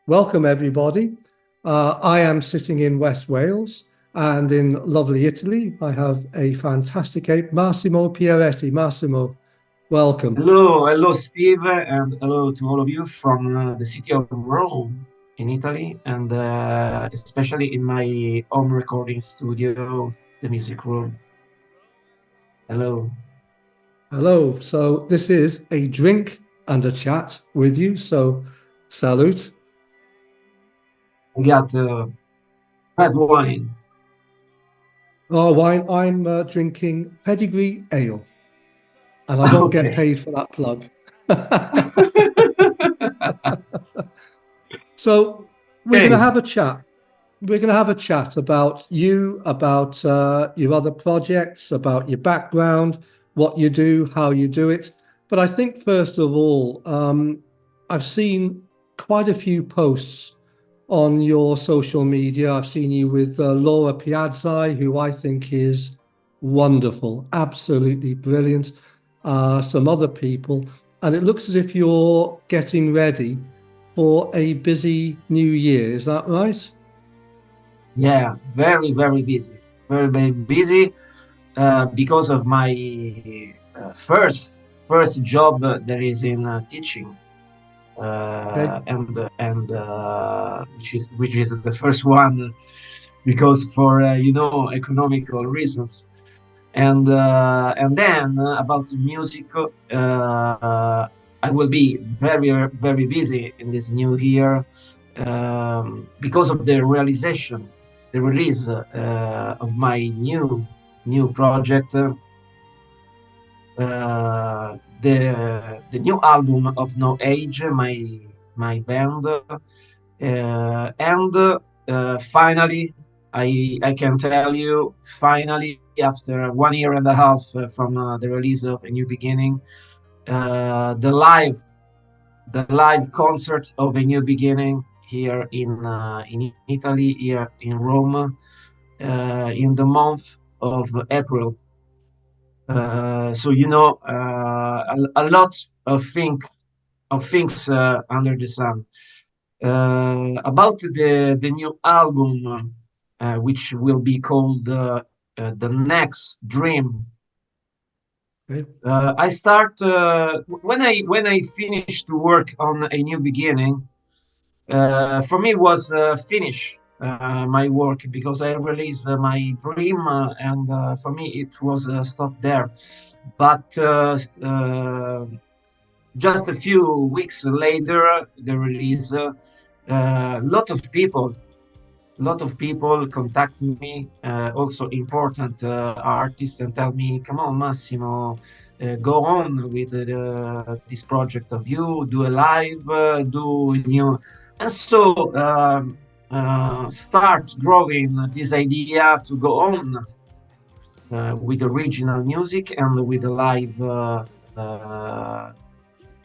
Welcome, everybody. I am sitting in West Wales and in lovely Italy. I have a fantastic ape, Massimo Pieretti. Massimo, welcome. Hello, Steve, and hello to all of you from the city of Rome in Italy, and especially in my home recording studio, the music room. Hello. Hello. So, this is a drink and a chat with you. So, salute. I got red wine. Oh, wine. I'm drinking pedigree ale, and I don't get Okay. paid for that plug. So, we're going to Okay. have a chat. We're going to have a chat about you, about your other projects, about your background, what you do, how you do it. But I think, first of all, I've seen quite a few posts on your social media. I've seen you with Laura Piazzi, who I think is wonderful, absolutely brilliant. Some other people. And it looks as if you're getting ready for a busy new year. Is that right? Yeah, very, very busy. Very, very busy because of my first job that is in teaching. Okay. And which is the first one because for economical reasons and then about the music I will be very very busy in this new year because of the release of my new project, the new album of Noage, my band, and finally, I can tell you, finally, after 1 year and a half from the release of A New Beginning, uh, the live the live concert of A New Beginning here in Italy, here in Rome, in the month of April. So a lot of things under the sun. About the new album, which will be called The Next Dream. Okay. I start when I finish to work on A New Beginning. For me, was finish my work because I released my dream, and for me it was stopped there. But just a few weeks later, the release, lot of people contact me, also important artists, and tell me, "Come on, Massimo, go on with this project of you. Do a live, do new." And so start growing this idea to go on with original music and with uh,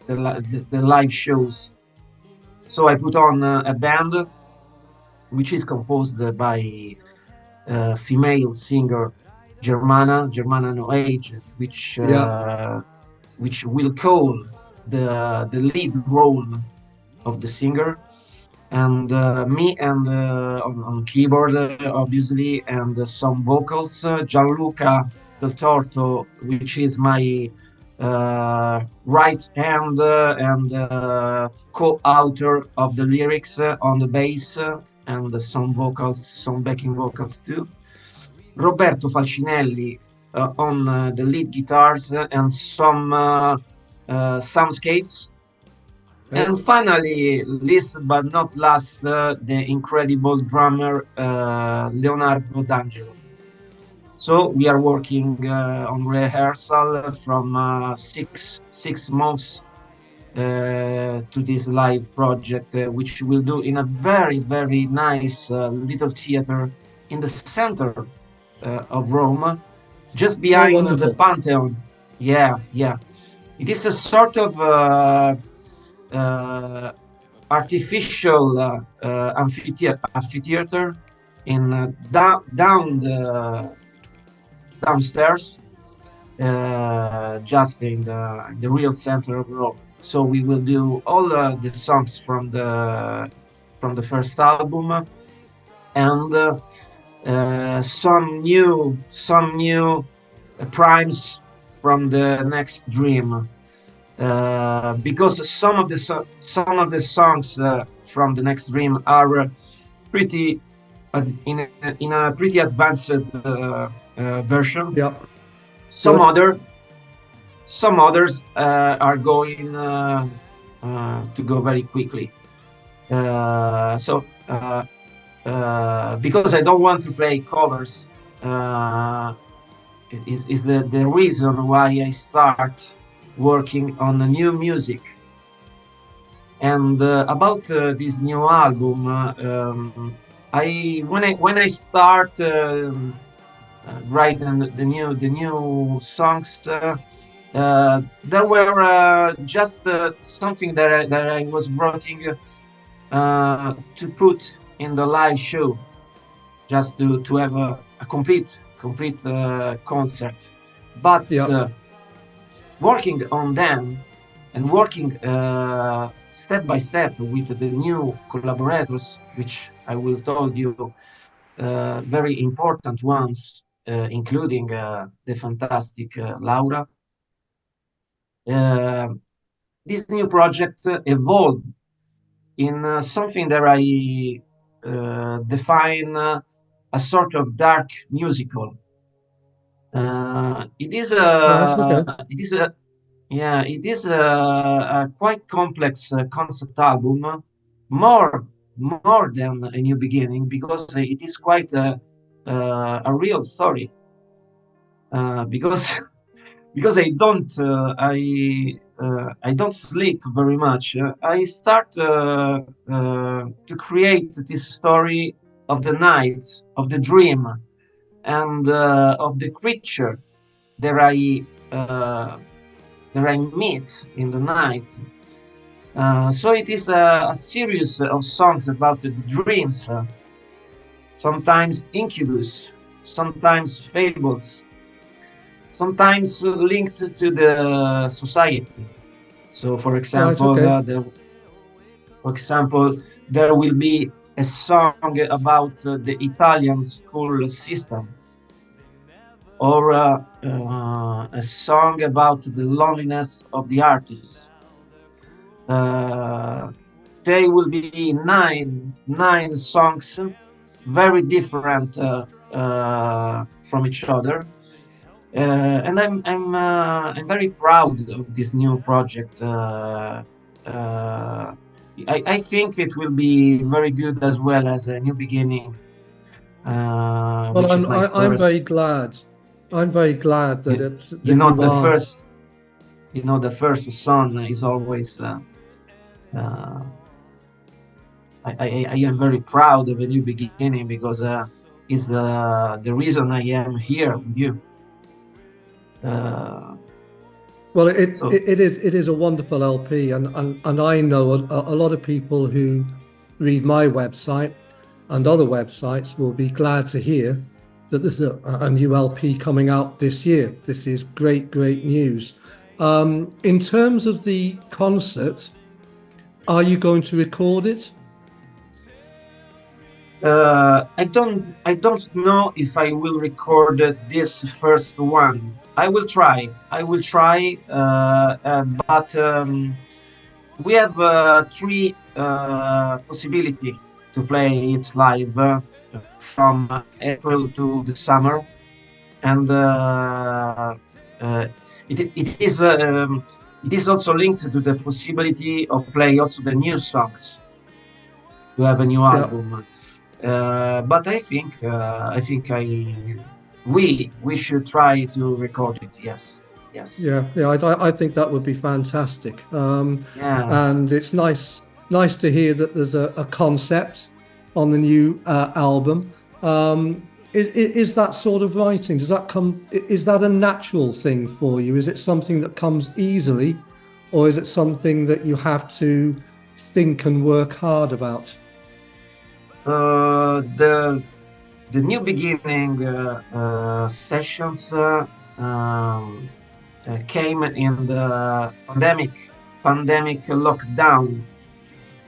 the live shows. So I put on a band which is composed by female singer Germana Noage, Yeah. which will call the lead role of the singer, and me and on keyboard obviously, and some vocals. Gianluca Del Torto, which is my right hand and co-author of the lyrics on the bass, and some vocals, some backing vocals too. Roberto Falcinelli on the lead guitars and some soundscapes. Okay. And finally, last but not last, the incredible drummer Leonardo D'Angelo. So we are working on rehearsal from 6 months to this live project, which we'll do in a very, very nice little theater in the center of Rome, just Oh, behind the wonderful. Pantheon. Yeah, yeah. It is a sort of uh, artificial amphitheater in downstairs, just in the real center of Rome. So we will do all the songs from the from the first album, and some new primes from the next dream. Because some of the songs from the next dream are pretty in a pretty advanced version. Yeah. Some Good. others are going to go very quickly. Because I don't want to play covers, is the reason why I start working on the new music. And about this new album, when I start writing the new songs, there were just something that I was writing to put in the live show, just to have a complete concert. But Yeah. working on them and working step by step with the new collaborators, which I will tell you, very important ones, including the fantastic Laura. This new project evolved in something that I define a sort of dark musical. It is Right. Okay. a quite complex concept album, more than a new beginning, because it is quite a real story. Because because I don't sleep very much. I start to create this story of the night, of the dream, and of the creature that I meet in the night. So it is a series of songs about the dreams, sometimes incubus, sometimes fables, sometimes linked to the society. So, for Right. example, Okay. there will be a song about the Italian school system, or a song about the loneliness of the artists. They will be nine songs, very different from each other. And I'm very proud of this new project. I think it will be very good as well as a new beginning, Well, which is my I'm very first. glad. I'm very glad that You, it's you that know you the are. first. The first son is always. Uh, I am very proud of a new beginning, because is the reason I am here with you. Uh, Well, so it is a wonderful LP, and I know a lot of people who read my website and other websites will be glad to hear that there's a new LP coming out this year. This is great news. In terms of the concert, are you going to record it? I don't know if I will record this first one. I will try. But we have three possibility to play it live from April to the summer, and uh, it is also linked to the possibility of play also the new songs, to have a new Yeah. album. But I think we should try to record it. Yes, yes, Yeah. I think that would be fantastic. yeah. And it's nice to hear that there's a concept on the new album. Is that sort of writing? Does that come? Is that a natural thing for you? Is it something that comes easily, or is it something that you have to think and work hard about? The new beginning sessions um, came in the pandemic lockdown.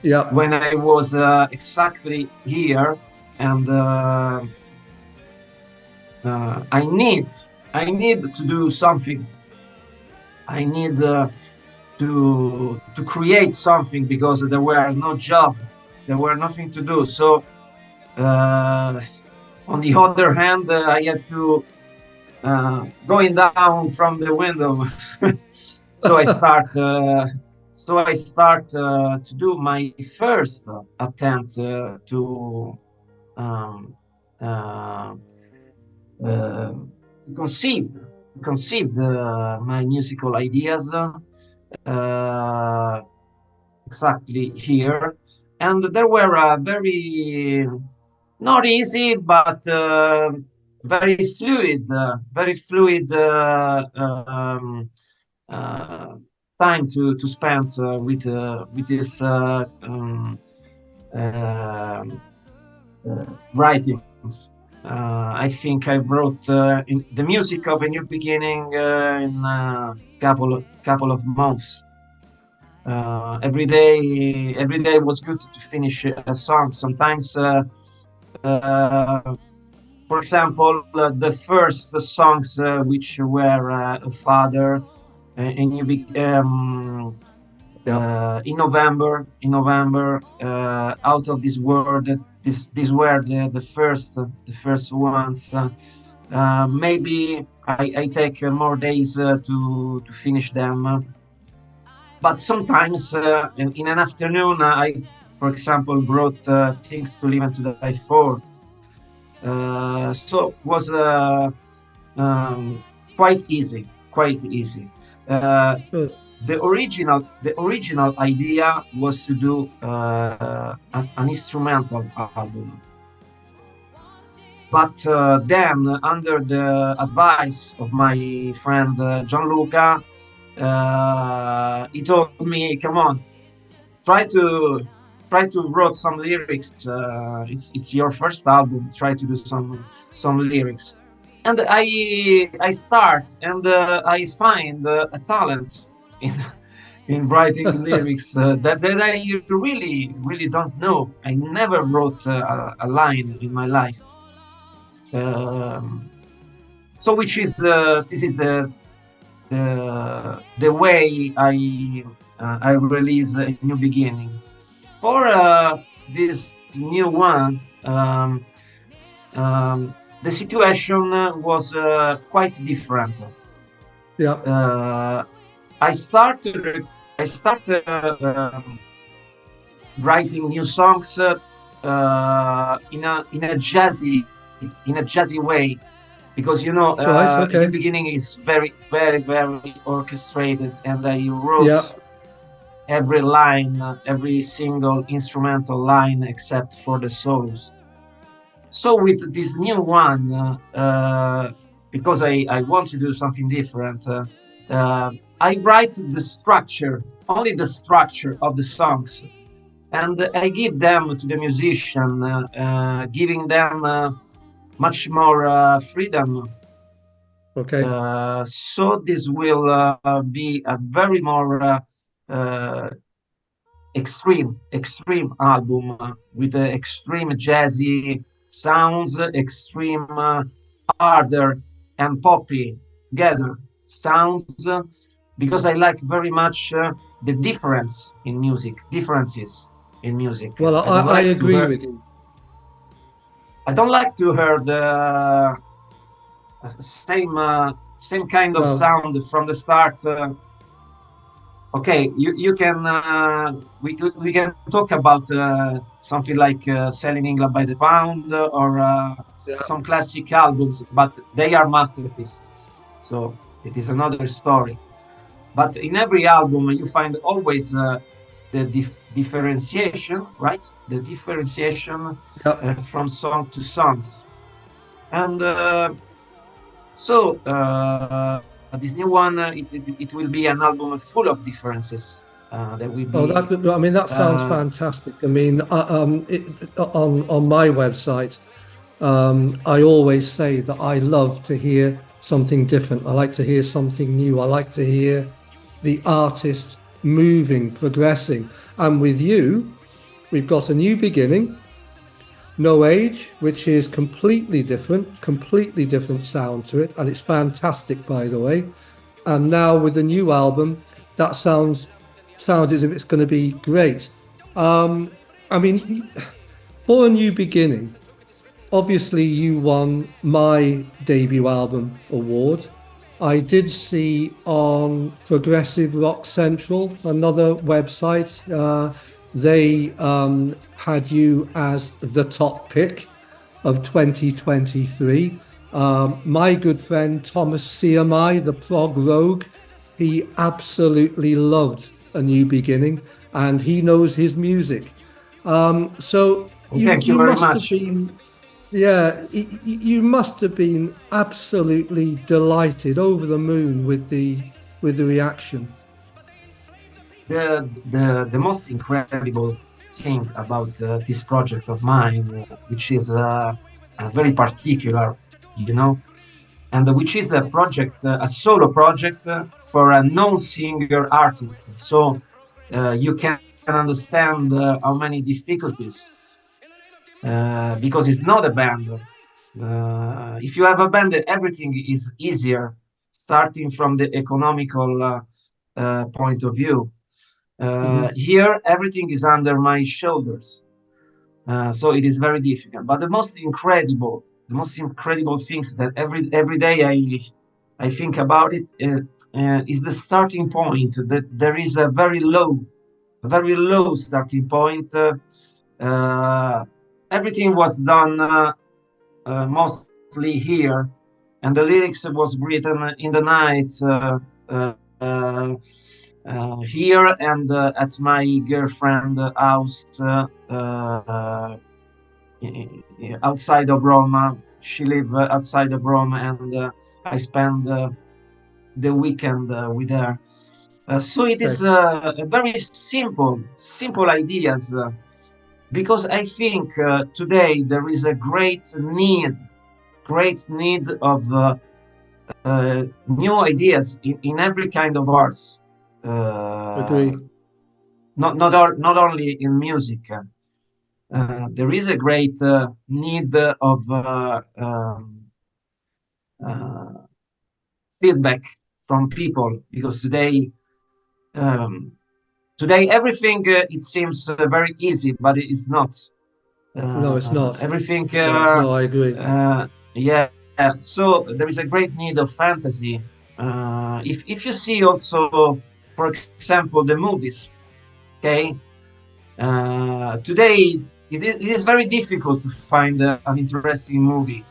Yeah. when I was exactly here, and I need to do something. I need to create something because there were no job, there were nothing to do. So on the other hand, I had to going down from the window. so I start. To do my first attempt to um, uh, uh, conceive my musical ideas exactly here, and there were very not easy but very fluid uh, time to spend with this writings. I think I wrote in the music of a new beginning in a couple of months. Every day was good to finish a song. Sometimes, for example, the first songs which were a father, and you in November, out of this world. These were the first ones. Maybe I take more days to finish them. But sometimes in an afternoon, for example, brought things to live and to die for. So it was quite easy, quite easy. Good. The original idea was to do an instrumental album, but then under the advice of my friend Gianluca, he told me, "Come on, try to write some lyrics. It's your first album. Try to do some lyrics." And I start, and I find a talent in in writing lyrics that I really don't know. I never wrote a line in my life. Um, so which is this is the way I release a new beginning. For this new one, the situation was quite different. Yeah. I started writing new songs in a jazzy way, because Right. a new Okay. beginning is very orchestrated, and I wrote Yeah. every line, every single instrumental line except for the solos. So with this new one, because I want to do something different, I write the structure, only the structure of the songs, and I give them to the musician, giving them much more freedom. Okay. So this will be a very more uh, extreme album with extreme jazzy sounds, extreme harder and poppy together sounds, because I like very much the differences in music. Well, I agree with you. I don't like to hear the same kind of No. sound from the start. Okay, you can we can talk about something like Selling England by the Pound, or Yeah. some classic albums, but they are masterpieces. So it is another story. But in every album, you find always the differentiation, right? The differentiation Yeah. from song to songs, and so this new one, it will be an album full of differences. There will Oh, be I mean, that sounds uh, fantastic. I mean, on my website, I always say that I love to hear something different. I like to hear something new. I like to hear the artist moving, progressing. And with you, we've got A New Beginning, Noage, which is completely different sound to it, and it's fantastic, by the way. And now with the new album, that sounds as if it's going to be great. Um, I mean, for A New Beginning, obviously you won my debut album award. I did see on Progressive Rock Central, another website, they had you as the top pick of 2023. My good friend Thomas CMI, the prog rogue, he absolutely loved A New Beginning, and he knows his music. So you Thank you you very must have much. been, yeah, you must have been absolutely delighted, over the moon with the reaction. The most incredible thing about this project of mine, which is very particular, you know, and which is a project, a solo project for a non-singer artist. So you can understand how many difficulties, because it's not a band. If you have a band, everything is easier, starting from the economical point of view. Mhm. Here, everything is under my shoulders, so it is very difficult. But the most incredible things that every day I think about it is the starting point. That there is a very low starting point. Uh, Everything was done mostly here, and the lyrics was written in the night. Uh, uh, Here and at my girlfriend house outside of Rome. She lives outside of Rome, and I spend the weekend with her. So it is Okay. a very simple ideas, because I think today there is a great need of new ideas in every kind of arts. Uh, Agree. not only in music. There is a great need of uh, feedback from people, because um, today everything it seems very easy, but it is not. No, it's not. Everything, Yeah, no, I agree. yeah. So there is a great need of fantasy. If you see also, for example, the movies, okay, today it is very difficult to find an interesting movie.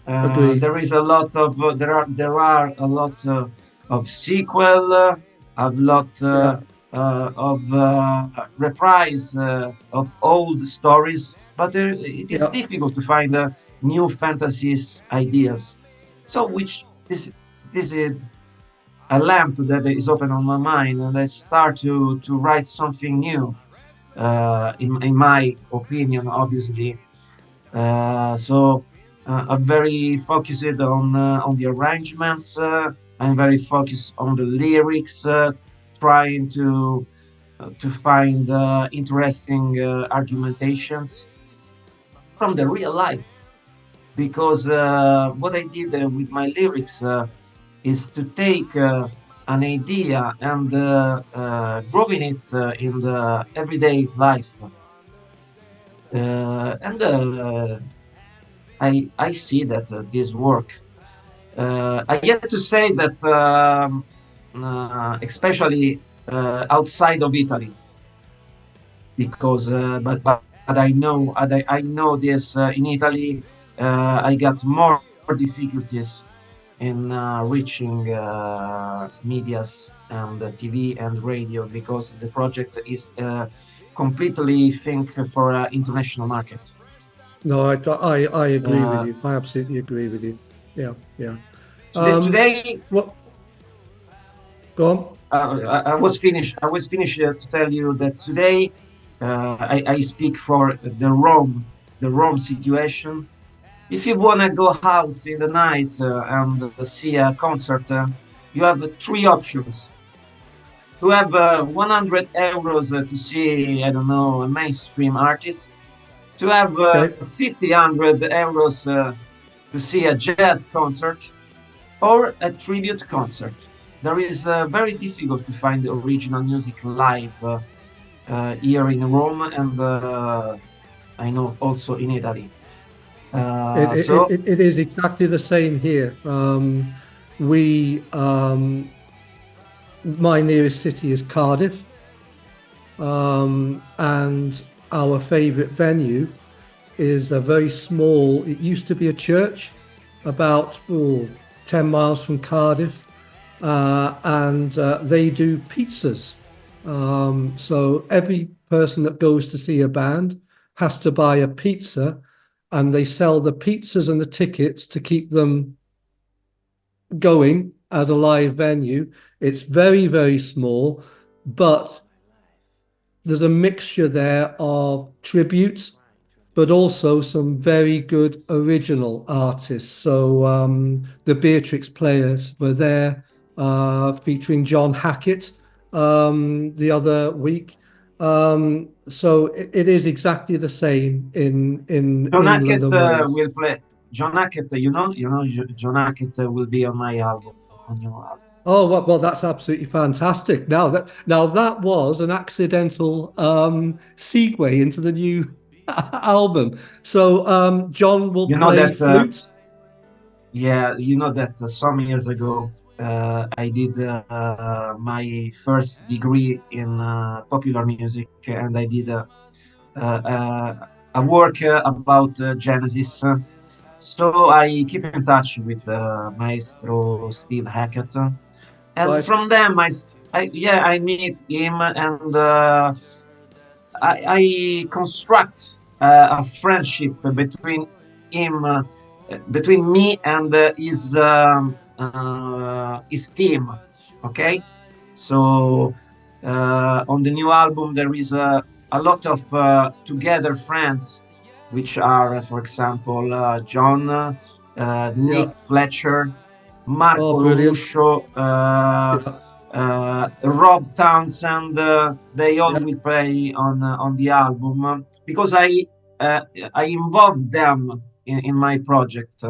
Agree. There is a lot of there are a lot of sequel, a lot Yeah, of reprise of old stories, but it is yeah. difficult to find new fantasies ideas. So, which this is a lamp that is open on my mind, and I start to write something new. In my opinion, obviously. So I'm very focused on the arrangements. I'm very focused on the lyrics, trying to find interesting argumentations from the real life. Because what I did with my lyrics is to take an idea and growing it in the everyday's life. And I see that this work. I get to say that, especially outside of Italy, because but I know this in Italy. I got more difficulties in reaching medias and TV and radio, because the project is completely think for international market. No, I agree with Uh, you. I absolutely agree with you. Yeah, yeah. Um, Today, what? Go on. I was finished to tell you that today I speak for the Rome situation. If you wanna go out in the night and see a concert, you have three options. to have 100 euros to see, I don't know, a mainstream artist, to have Okay. 50, 100 euros to see a jazz concert or a tribute concert. There is very difficult to find the original music live here in Rome, and I know also in Italy. So It is exactly the same here. We My nearest city is Cardiff, and our favourite venue is a very small. It used to be a church, about 10 miles from Cardiff, and they do pizzas. So every person that goes to see a band has to buy a pizza, and they sell the pizzas and the tickets to keep them going as a live venue. It's very, very small, but there's a mixture there of tribute, but also some very good original artists. So the Beatrix Players were there, featuring John Hackett the other week. So it is exactly the same in John England Hackett and Wales. will play. John Hackett, John Hackett will be on my album, on your album. Oh well, that's absolutely fantastic. Now that was an accidental segue into the new album. So John will You know play that, flute. yeah, you know that some years ago I did my first degree in popular music, and I did a work about Genesis. So I keep in touch with Maestro Steve Hackett, and Right. from them yeah, I meet him, and I construct a friendship between him, between me and his team. Okay, so on the new album there is a lot of together friends, which are, for example, John, Yeah. Nick Fletcher, Oh, Marco brilliant. Loluscio, Yeah. Rob Townsend. They all Yeah. will play on the album, because uh, I involved them in my project.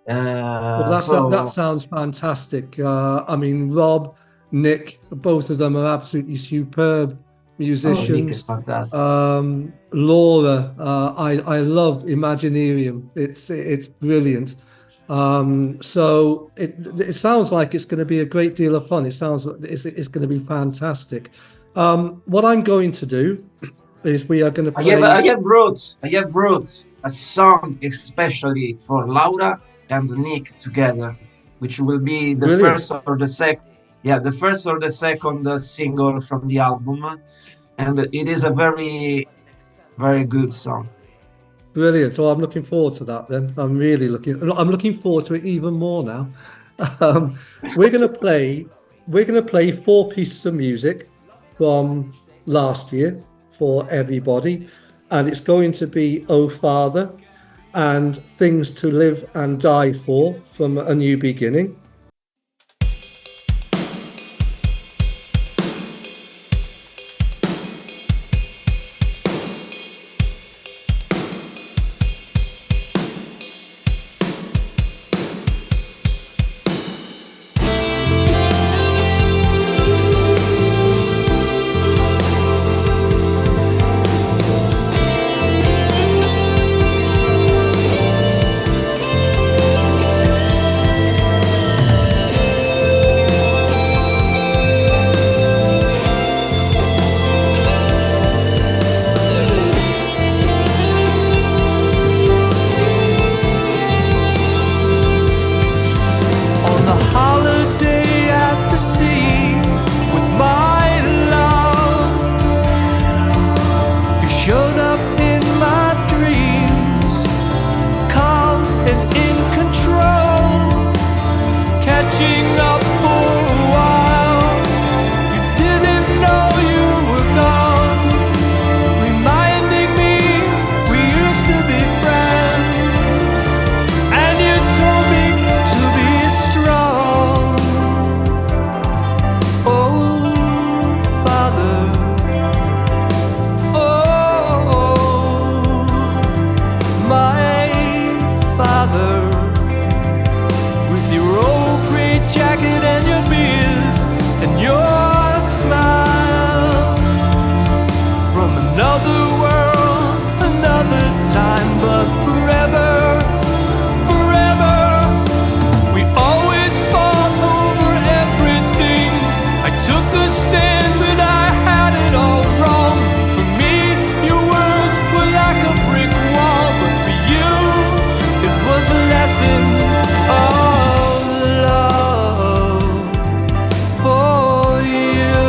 Well, that So sounds fantastic. I mean, Rob, Nick, both of them are absolutely superb oh, Nick is musicians. fantastic. Laura, I love Imaginarium. It's brilliant. So it sounds like it's going to be a great deal of fun. It sounds like it's going to be fantastic. What I'm going to do is we are going to play. I have wrote a song especially for Laura and Nick together, which will be the Brilliant. first or the second, yeah, the first or the second single from the album, and it is a very, very good song. Brilliant. Oh, I'm looking forward to that then. I'm looking forward to it even more now. Um, we're going to play, we're going to play four pieces of music from last year for everybody. And it's going to be Oh Father and Things to Live and Die For from A New Beginning. time, but forever, forever. We always fought over everything. I took a stand, but I had it all wrong. For me, your words were like a brick wall, but for you, it was a lesson of love. For you,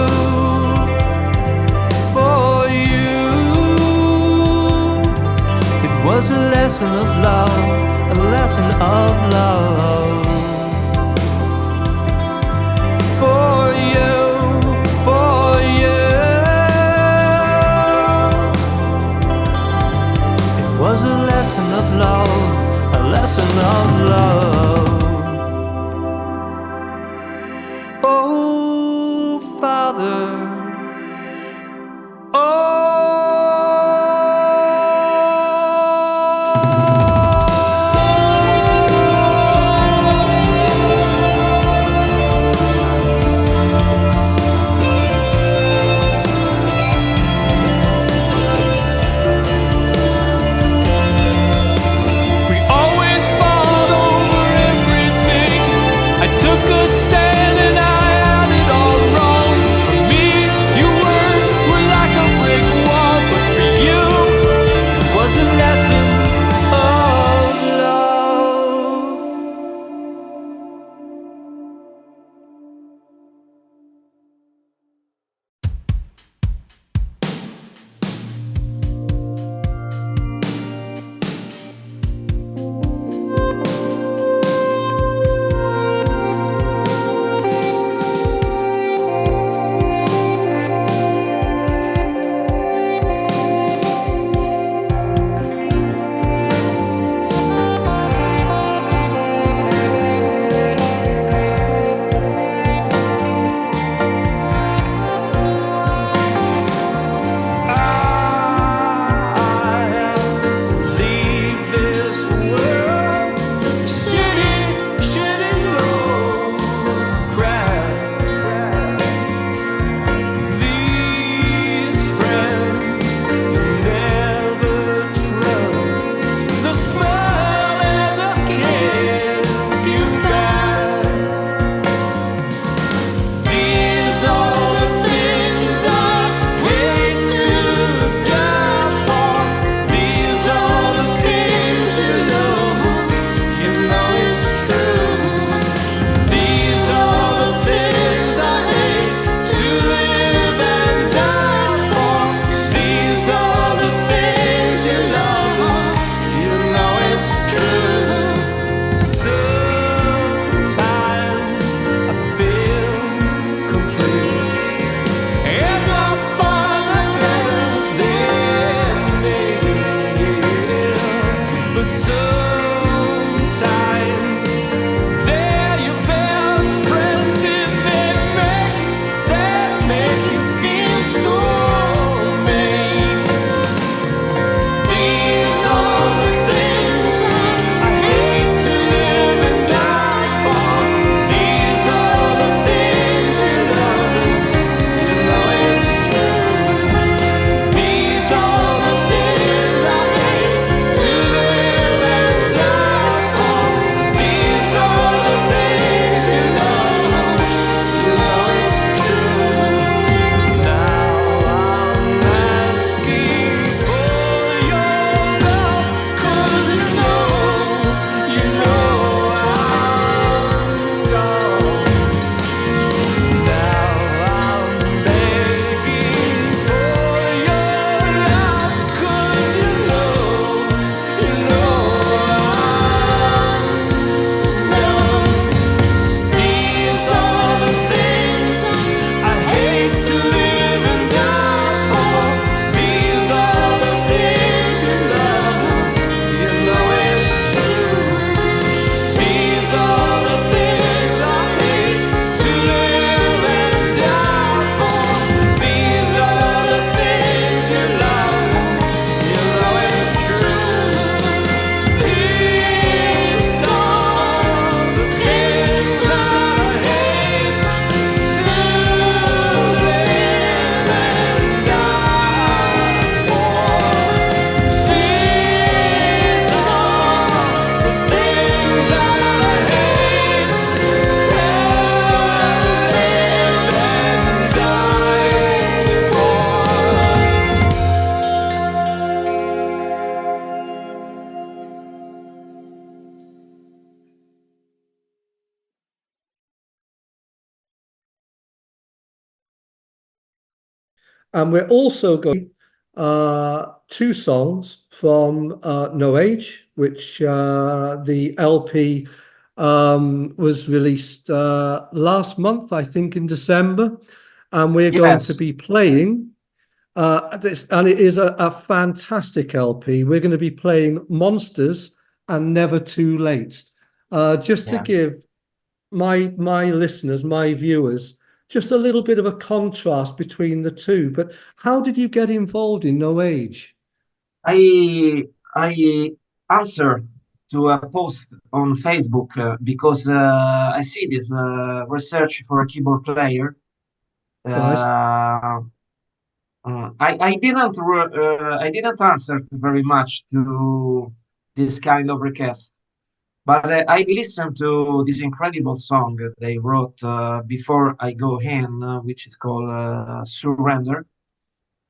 it was a lesson of love, a lesson of love. For you, for you, it was a lesson of love, a lesson of love. Oh, Father, stand and I had it all wrong. For me, your words were like a brick And we're also going two songs from Noage, which the LP was released last month, I think in December. And we're going to Yes, be playing, and it is a fantastic LP. We're going to be playing Monsters and Never Too Late. Just to yeah. give my listeners, my viewers, just a little bit of a contrast between the two. But how did you get involved in No Age? I answer to a post on Facebook because I see this research for a keyboard player. Right. Uh, I didn't answer very much to this kind of request, but I listened to this incredible song they wrote before I go in, which is called Surrender.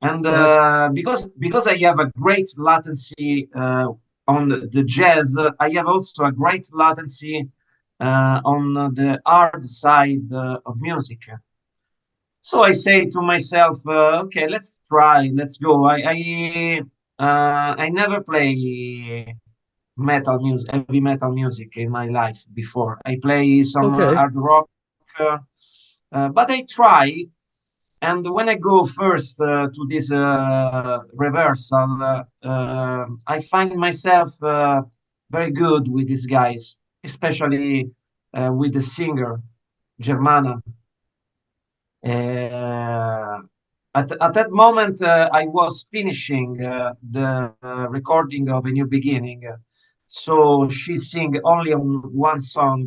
And Right. because I have a great latency on the jazz, I have also a great latency on the hard side of music. So I say to myself, okay, let's try, let's go. I never play metal music, heavy metal music in my life before. I play some Okay. hard rock, but I try. And when I go first to this reversal, I find myself very good with these guys, especially with the singer, Germana. Uh, at that moment, I was finishing the recording of A New Beginning. So she sang only on one song,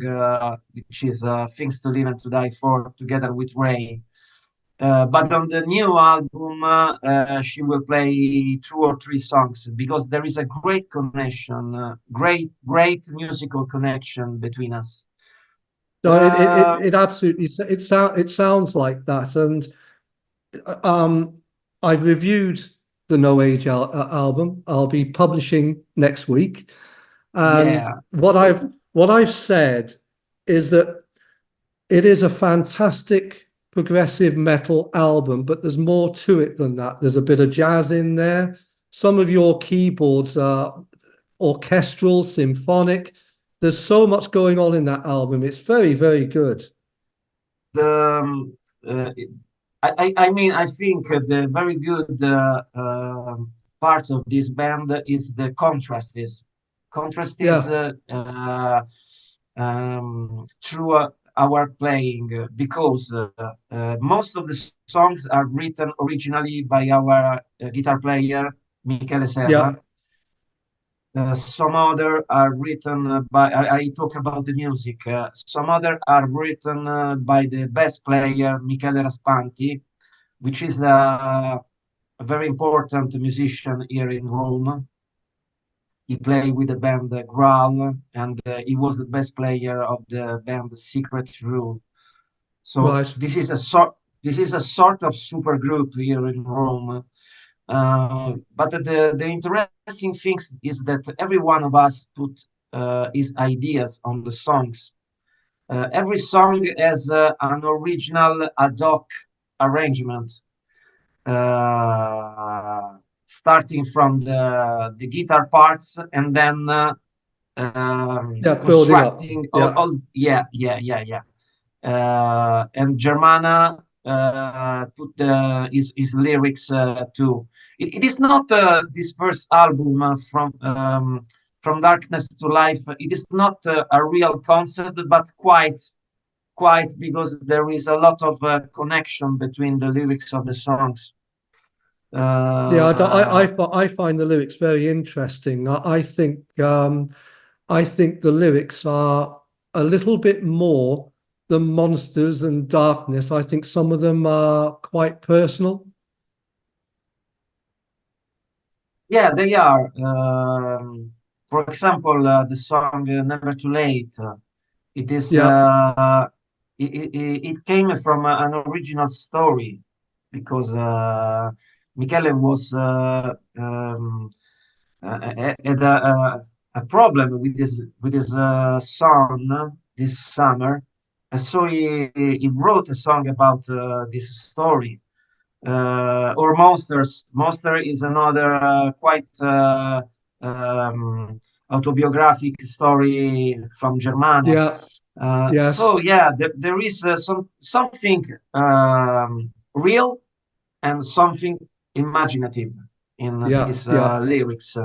which is Things to Live and to Die For, together with Ray. But on the new album, she will play two or three songs because there is a great connection, great musical connection between us. No, Uh, it absolutely it sounds like that. And um, I've reviewed the No Age album. I'll be publishing next week. And yeah, what I've said is that it is a fantastic progressive metal album, but there's more to it than that. There's a bit of jazz in there. Some of your keyboards are orchestral, symphonic. There's so much going on in that album. It's very, very good. the uh, I mean, I think the very good part of this band is the contrast. Is contrast is Yeah, through our playing because most of the songs are written originally by our guitar player Michele yeah, Serra. Some other are written by, I talk about the music, some other are written by the bass player Michele Raspanti, which is a very important musician here in Rome. He played with the band Growl, and he was the bass player of the band Secret Rule. So right. this is a sort of super group here in Rome. But the interesting thing is that every one of us put his ideas on the songs. Every song has an original ad hoc arrangement, uh, starting from the guitar parts and then Yeah, building up. constructing Yeah, yeah. And Germana put his lyrics too. It is not this first album from Darkness to Life. It is not a real concept, but quite because there is a lot of connection between the lyrics of the songs. yeah. Uh, I find the lyrics very interesting. I think the lyrics are a little bit more than Monsters and Darkness. I think some of them are quite personal. yeah, they are. For example, the song "Never Too Late." It is. Yeah, It came from an original story because Michele was had a problem with his son this summer, and so he wrote a song about this story. or Monsters. Monster is another quite autobiographic story from Germania. Yeah. Yes. So yeah, there is something real and something imaginative in Yeah. his Yeah. lyrics.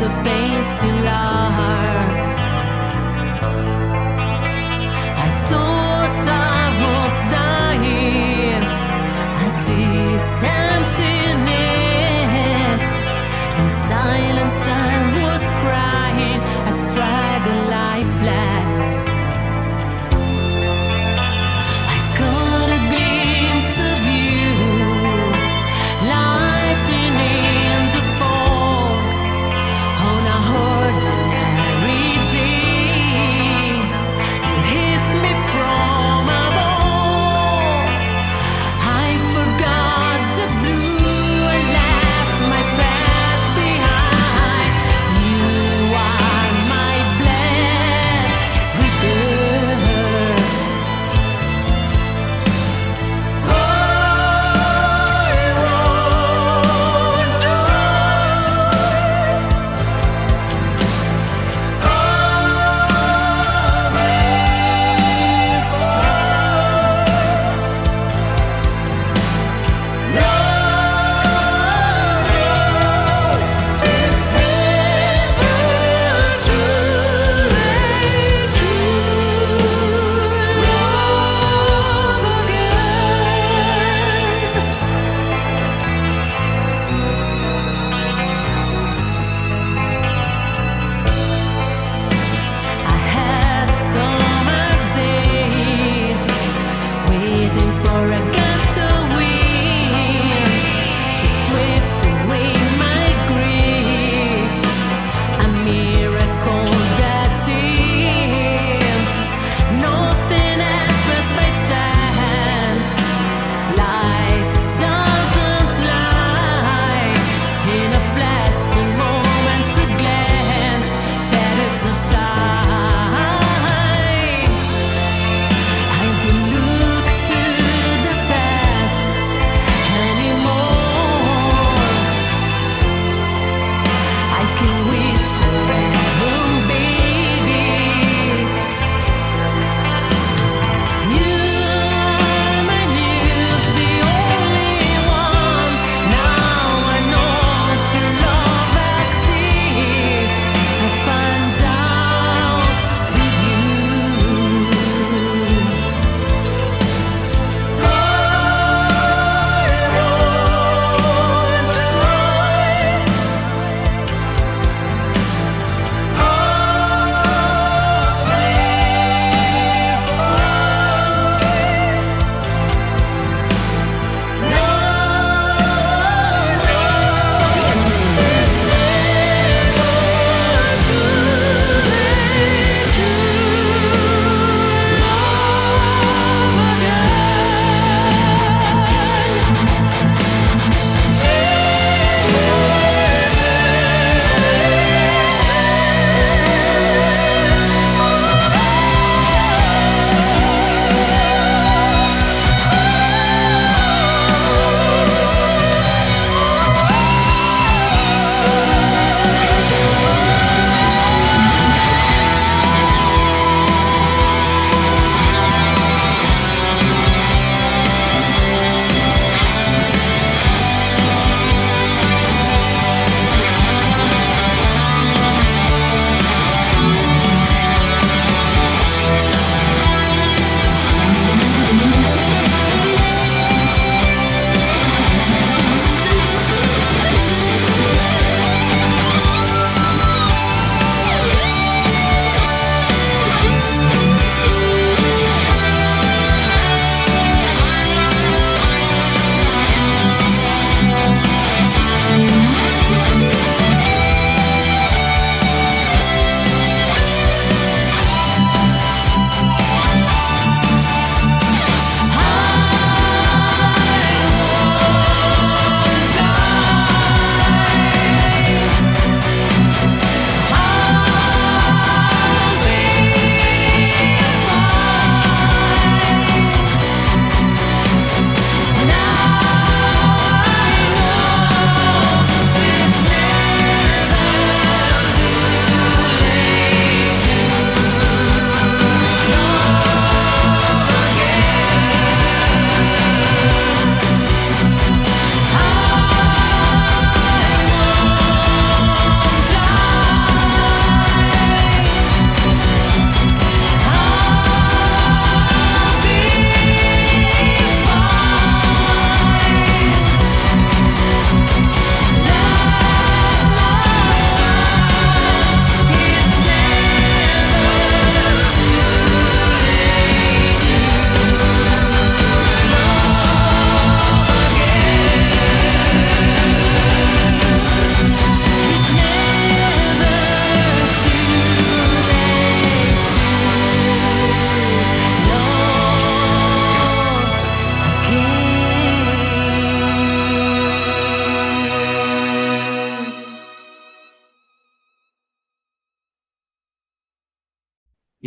the pain still hurts. I thought I was dying, a deep emptiness. In silence I was crying, I struggled lifeless. I caught a glimpse of you, lighting in the fog on a ordinary day. You hit me from above. I forgot the blue and left my past behind. You are my blessing.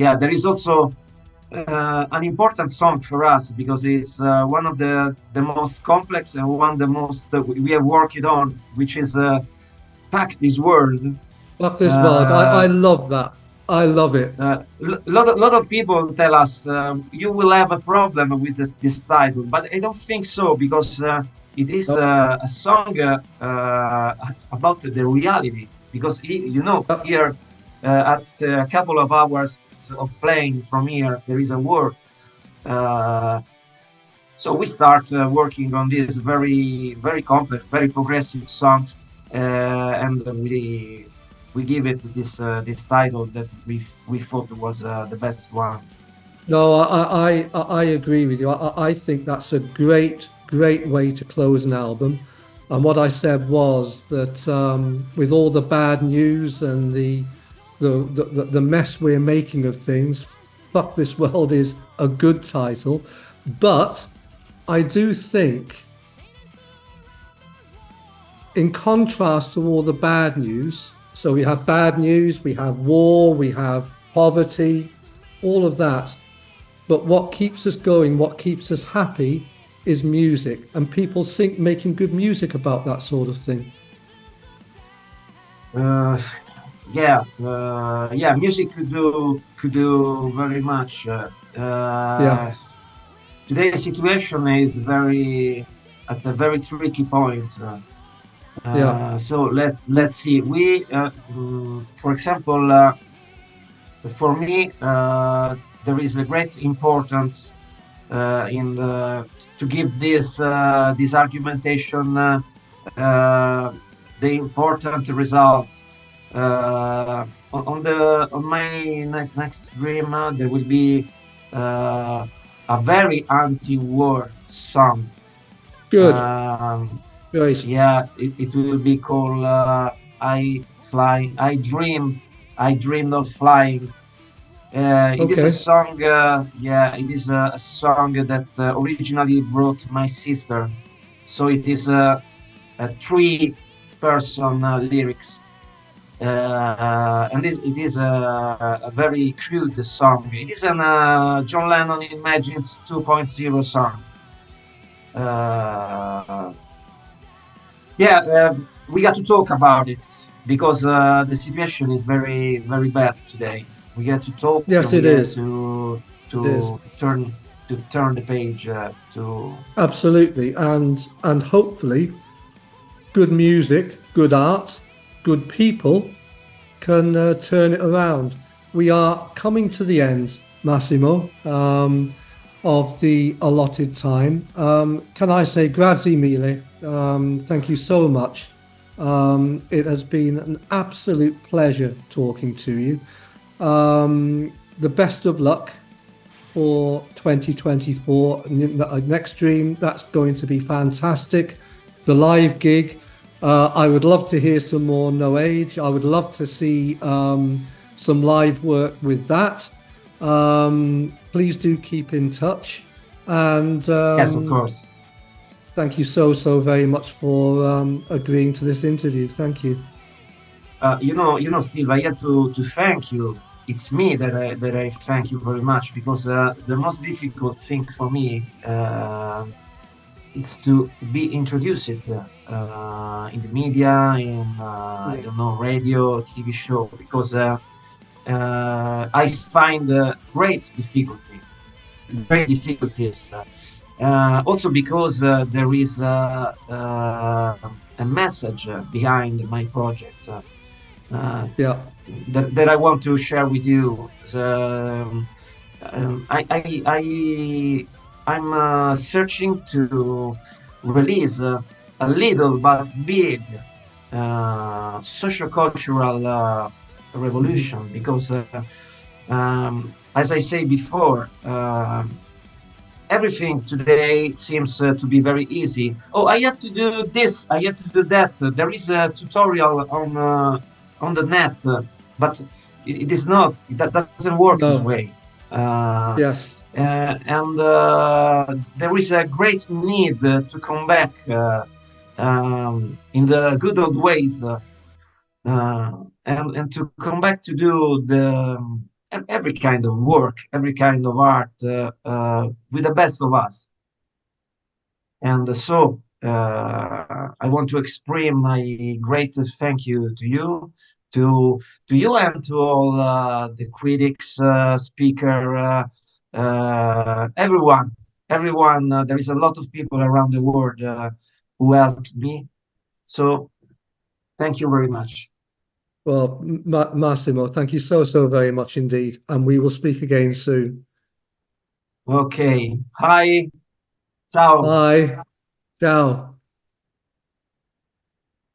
yeah, there is also an important song for us because it's one of the most complex and one of the most we have worked on, which is "Fuck This World." Fuck this world. I Uh, love that. I love it. lot of people tell us you will have a problem with this title, but I don't think so because it is Yep. a song about the reality. Because you know, Yep. here at a couple of hours of plane from here, there is a war. Uh, so we start working on this very complex, very progressive songs, and we give it this title that we thought was the best one. No, I agree with you. I think that's a great way to close an album. And what I said was that with all the bad news and the mess we're making of things, "Fuck This World" is a good title. But I do think, in contrast to all the bad news, so we have bad news, we have war, we have poverty, all of that. But what keeps us going, what keeps us happy is music. And people think making good music about that sort of thing. Uh, yeah, music could do very much. Yeah, Today's situation is very at a very tricky point. yeah, So let's see. For example, for me, there is a great importance in to give this argumentation the important result. On my next dream, there will be a very anti-war song. good, Um, great. yeah, it will be called I dreamed of flying. It is a Okay, song, yeah, it is a song that originally wrote my sister. So it is a three-person lyrics. And it is a very crude song. It is an John Lennon Imagines 2.0 song. Uh, yeah, we got to talk about it because the situation is very bad today. We got to talk. yes, We it got is. to It is. turn the page to Absolutely. And hopefully good music, good art, good people can turn it around. We are coming to the end, Massimo, of the allotted time. Can I say grazie mille? Thank you so much. It has been an absolute pleasure talking to you. The best of luck for 2024. Next Dream, that's going to be fantastic. The live gig, I would love to hear some more Noage. I would love to see some live work with that. Please do keep in touch. And yes, of course. thank you so very much for agreeing to this interview. Thank you. Steve, I had to thank you. It's me that I thank you very much because the most difficult thing for me is to be introduced in the media, in I don't know, radio, TV show, because I find great difficulties. Also because there is a message behind my project. Yeah. That I want to share with you. I'm searching to release a little but big socio-cultural revolution because, as I say before, everything today seems to be very easy. Oh, I had to do this, I had to do that. There is a tutorial on the net, but it is not. That doesn't work this No. way. Yes. And there is a great need to come back in the good old ways, and to come back to do every kind of work, every kind of art with the best of us. And so I want to express my greatest thank you to you, to you, and to all the critics, speaker, everyone. Everyone. There is a lot of people around the world who helped me. So thank you very much. Well, Massimo, thank you so very much indeed, and we will speak again soon. Okay. Hi. Ciao. Bye. Ciao.